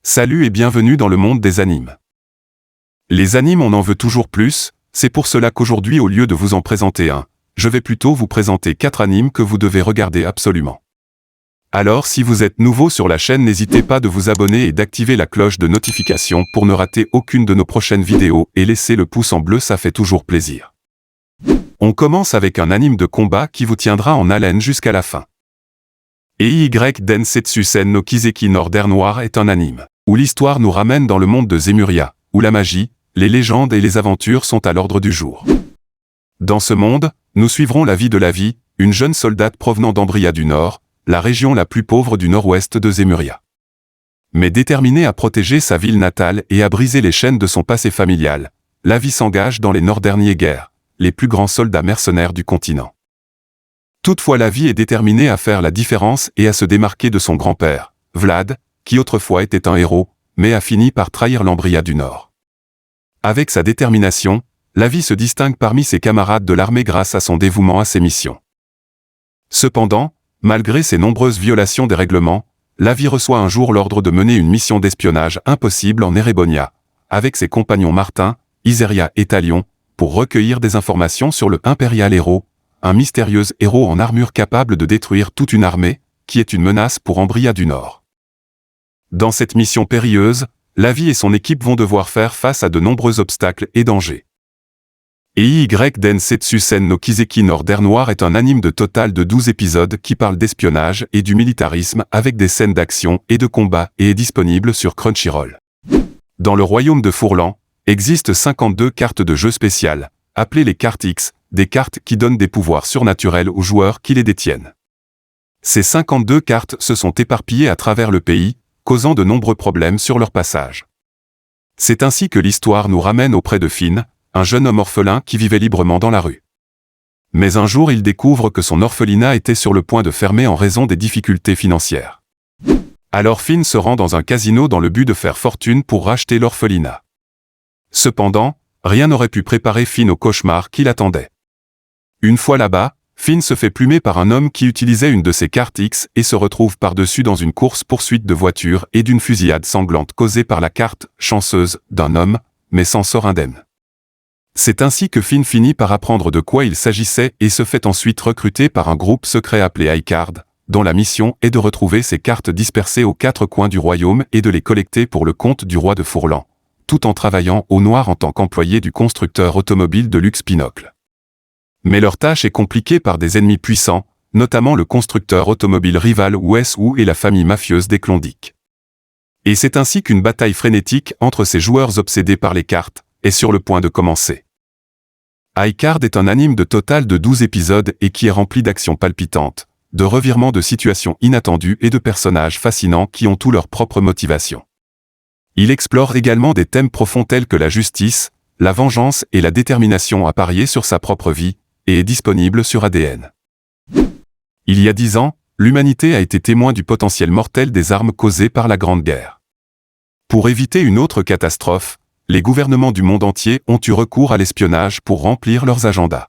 Salut et bienvenue dans le monde des animes. Les animes, on en veut toujours plus, c'est pour cela qu'aujourd'hui, au lieu de vous en présenter un, je vais plutôt vous présenter 4 animes que vous devez regarder absolument. Alors si vous êtes nouveau sur la chaîne, n'hésitez pas de vous abonner et d'activer la cloche de notification pour ne rater aucune de nos prochaines vidéos et laisser le pouce en bleu, ça fait toujours plaisir. On commence avec un anime de combat qui vous tiendra en haleine jusqu'à la fin. Ei Densetsusen no Kiseki Northern Noir est un anime où l'histoire nous ramène dans le monde de Zemuria, où la magie, les légendes et les aventures sont à l'ordre du jour. Dans ce monde, nous suivrons la vie de Lavi, une jeune soldate provenant d'Ambria du Nord, la région la plus pauvre du nord-ouest de Zemuria. Mais déterminée à protéger sa ville natale et à briser les chaînes de son passé familial, Lavi s'engage dans les Northern Jägers, les plus grands soldats mercenaires du continent. Toutefois, Lavi est déterminée à faire la différence et à se démarquer de son grand-père, Vlad, qui autrefois était un héros, mais a fini par trahir l'Ambria du Nord. Avec sa détermination, Lavi se distingue parmi ses camarades de l'armée grâce à son dévouement à ses missions. Cependant, malgré ses nombreuses violations des règlements, Lavi reçoit un jour l'ordre de mener une mission d'espionnage impossible en Erebonia, avec ses compagnons Martin, Iseria et Talion, pour recueillir des informations sur le Imperial Hero, un mystérieux héros en armure capable de détruire toute une armée, qui est une menace pour Ambria du Nord. Dans cette mission périlleuse, Lavi et son équipe vont devoir faire face à de nombreux obstacles et dangers. Ei Densetsusen no Kiseki Northern Noir est un anime de total de 12 épisodes qui parle d'espionnage et du militarisme avec des scènes d'action et de combat et est disponible sur Crunchyroll. Dans le royaume de Fourlan, existent 52 cartes de jeu spéciales, appelées les cartes X, des cartes qui donnent des pouvoirs surnaturels aux joueurs qui les détiennent. Ces 52 cartes se sont éparpillées à travers le pays, causant de nombreux problèmes sur leur passage. C'est ainsi que l'histoire nous ramène auprès de Finn, un jeune homme orphelin qui vivait librement dans la rue. Mais un jour il découvre que son orphelinat était sur le point de fermer en raison des difficultés financières. Alors Finn se rend dans un casino dans le but de faire fortune pour racheter l'orphelinat. Cependant, rien n'aurait pu préparer Finn au cauchemar qui l'attendait. Une fois là-bas, Finn se fait plumer par un homme qui utilisait une de ses cartes X et se retrouve par-dessus dans une course-poursuite de voitures et d'une fusillade sanglante causée par la carte chanceuse d'un homme, mais s'en sort indemne. C'est ainsi que Finn finit par apprendre de quoi il s'agissait et se fait ensuite recruter par un groupe secret appelé iCard, dont la mission est de retrouver ces cartes dispersées aux 4 coins du royaume et de les collecter pour le compte du roi de Fourlan, tout en travaillant au noir en tant qu'employé du constructeur automobile de luxe Pinocle. Mais leur tâche est compliquée par des ennemis puissants, notamment le constructeur automobile rival Wes-Wu et la famille mafieuse des Klondike. Et c'est ainsi qu'une bataille frénétique entre ces joueurs obsédés par les cartes est sur le point de commencer. iCard est un anime de total de 12 épisodes et qui est rempli d'actions palpitantes, de revirements de situations inattendues et de personnages fascinants qui ont tous leur propre motivation. Il explore également des thèmes profonds tels que la justice, la vengeance et la détermination à parier sur sa propre vie, et est disponible sur ADN. Il y a 10 ans, l'humanité a été témoin du potentiel mortel des armes causées par la Grande Guerre. Pour éviter une autre catastrophe, les gouvernements du monde entier ont eu recours à l'espionnage pour remplir leurs agendas.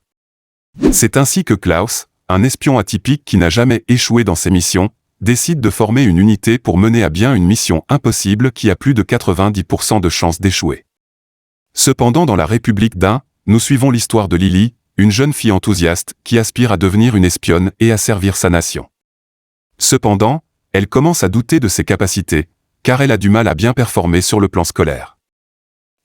C'est ainsi que Klaus, un espion atypique qui n'a jamais échoué dans ses missions, décide de former une unité pour mener à bien une mission impossible qui a plus de 90% de chances d'échouer. Cependant, dans la République d'Ain, nous suivons l'histoire de Lily, une jeune fille enthousiaste qui aspire à devenir une espionne et à servir sa nation. Cependant, elle commence à douter de ses capacités, car elle a du mal à bien performer sur le plan scolaire.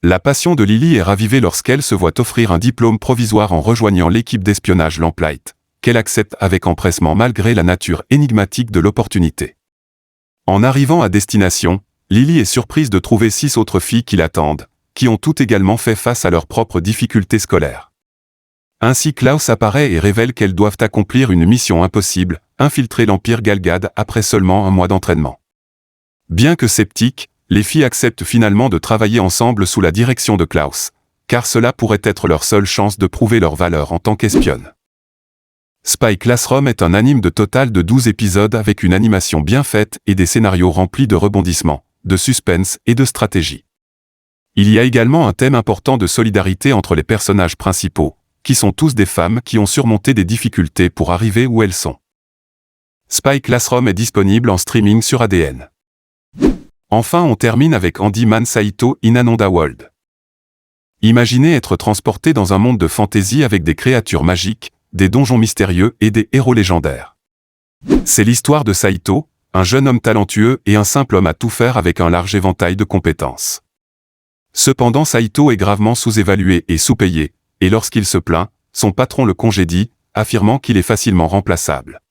La passion de Lily est ravivée lorsqu'elle se voit offrir un diplôme provisoire en rejoignant l'équipe d'espionnage Lamplight, qu'elle accepte avec empressement malgré la nature énigmatique de l'opportunité. En arrivant à destination, Lily est surprise de trouver 6 autres filles qui l'attendent, qui ont toutes également fait face à leurs propres difficultés scolaires. Ainsi Klaus apparaît et révèle qu'elles doivent accomplir une mission impossible, infiltrer l'Empire Galgad après seulement un mois d'entraînement. Bien que sceptiques, les filles acceptent finalement de travailler ensemble sous la direction de Klaus, car cela pourrait être leur seule chance de prouver leur valeur en tant qu'espionne. Spy Classroom est un anime de total de 12 épisodes avec une animation bien faite et des scénarios remplis de rebondissements, de suspense et de stratégie. Il y a également un thème important de solidarité entre les personnages principaux, qui sont tous des femmes qui ont surmonté des difficultés pour arriver où elles sont. Spy Classroom est disponible en streaming sur ADN. Enfin, on termine avec Handyman Saito in Another World. Imaginez être transporté dans un monde de fantaisie avec des créatures magiques, des donjons mystérieux et des héros légendaires. C'est l'histoire de Saito, un jeune homme talentueux et un simple homme à tout faire avec un large éventail de compétences. Cependant, Saito est gravement sous-évalué et sous-payé, et lorsqu'il se plaint, son patron le congédie, affirmant qu'il est facilement remplaçable.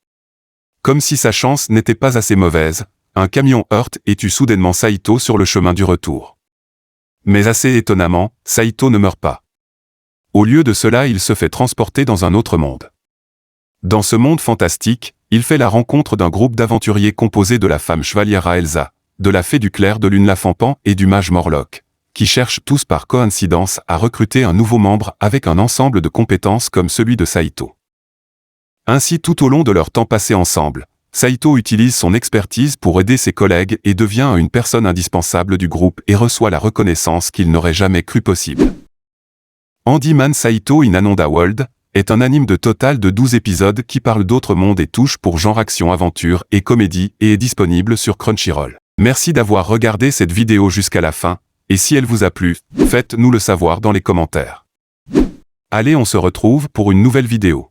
Comme si sa chance n'était pas assez mauvaise, un camion heurte et tue soudainement Saito sur le chemin du retour. Mais assez étonnamment, Saito ne meurt pas. Au lieu de cela, il se fait transporter dans un autre monde. Dans ce monde fantastique, il fait la rencontre d'un groupe d'aventuriers composé de la femme chevalière Elsa, de la fée du clair de lune Lafampan et du mage Morlock, qui cherchent tous par coïncidence à recruter un nouveau membre avec un ensemble de compétences comme celui de Saito. Ainsi, tout au long de leur temps passé ensemble, Saito utilise son expertise pour aider ses collègues et devient une personne indispensable du groupe et reçoit la reconnaissance qu'il n'aurait jamais cru possible. Handyman Saito in Another World est un anime de total de 12 épisodes qui parle d'autres mondes et touche pour genre action, aventure et comédie et est disponible sur Crunchyroll. Merci d'avoir regardé cette vidéo jusqu'à la fin, et si elle vous a plu, faites-nous le savoir dans les commentaires. Allez, on se retrouve pour une nouvelle vidéo.